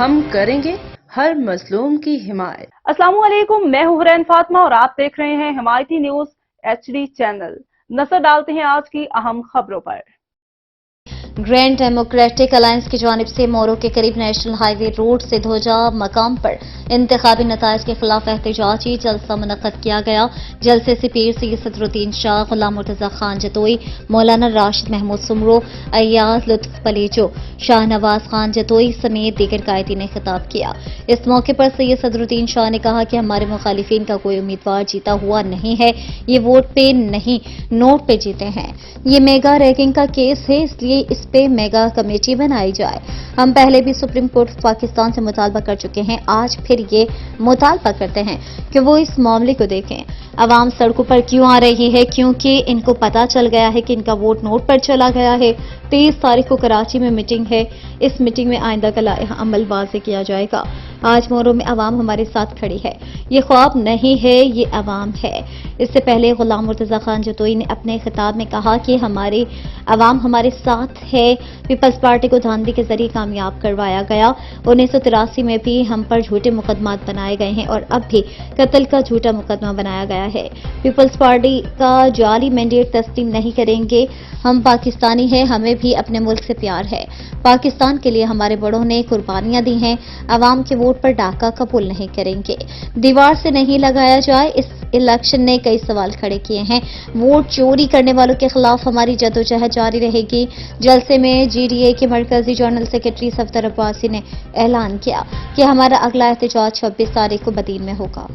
ہم کریں گے ہر مظلوم کی حمایت۔ السلام علیکم، میں ہوں حرین فاطمہ اور آپ دیکھ رہے ہیں حمایتی نیوز HD چینل۔ نظر ڈالتے ہیں آج کی اہم خبروں پر۔ گرینڈ ڈیموکریٹک الائنس کی جانب سے مورو کے قریب نیشنل ہائی وے روڈ سے دھوجا مقام پر انتخابی نتائج کے خلاف احتجاجی جلسہ منعقد کیا گیا۔ جلسے سے پیر سید صدرالدین شاہ، غلام مرتضی خان جتوئی، مولانا راشد محمود سمرو، ایاز لطف پلیچو، شاہ نواز خان جتوئی سمیت دیگر قائدین نے خطاب کیا۔ اس موقع پر سید صدرالدین شاہ نے کہا کہ ہمارے مخالفین کا کوئی امیدوار جیتا ہوا نہیں ہے، یہ ووٹ پہ نہیں نوٹ پہ جیتے ہیں۔ یہ میگا ریگنگ کا کیس ہے، اس لیے اس پہ میگا کمیٹی بنائی جائے۔ ہم پہلے بھی سپریم کورٹ آف پاکستان سے مطالبہ کر چکے ہیں، آج پھر یہ مطالبہ کرتے ہیں کہ وہ اس معاملے کو دیکھیں۔ عوام سڑکوں پر کیوں آ رہی ہے؟ کیونکہ ان کو پتا چل گیا ہے کہ ان کا ووٹ نوٹ پر چلا گیا ہے۔ 23 تاریخ کو کراچی میں میٹنگ ہے، اس میٹنگ میں آئندہ کا لائحہ عمل واضح کیا جائے گا۔ آج مورو میں عوام ہمارے ساتھ کھڑی ہے، یہ خواب نہیں ہے، یہ عوام ہے۔ اس سے پہلے غلام مرتضی خان جتوئی نے اپنے خطاب میں کہا کہ ہمارے عوام ہمارے ساتھ ہے۔ پیپلز پارٹی کو دھاندلی کے ذریعے کامیاب کروایا گیا۔ 1983 میں بھی ہم پر جھوٹے مقدمات بنائے گئے ہیں اور اب بھی قتل کا جھوٹا مقدمہ بنایا گیا ہے۔ پیپلز پارٹی کا جعلی مینڈیٹ تسلیم نہیں کریں گے۔ ہم پاکستانی ہیں، ہمیں بھی اپنے ملک سے پیار ہے۔ پاکستان کے لیے ہمارے بڑوں نے قربانیاں دی ہیں، عوام کے ووٹ پر ڈاکہ قبول نہیں کریں گے۔ دیوار سے نہیں لگایا جائے۔ اس الیکشن نے کئی سوال کھڑے کیے ہیں۔ ووٹ چوری کرنے والوں کے خلاف ہماری جدوجہد جاری رہے گی۔ جلسے میں GDA کے مرکزی جنرل سیکرٹری صفدر عباسی نے اعلان کیا کہ ہمارا اگلا احتجاج 26 تاریخ کو بدین میں ہوگا۔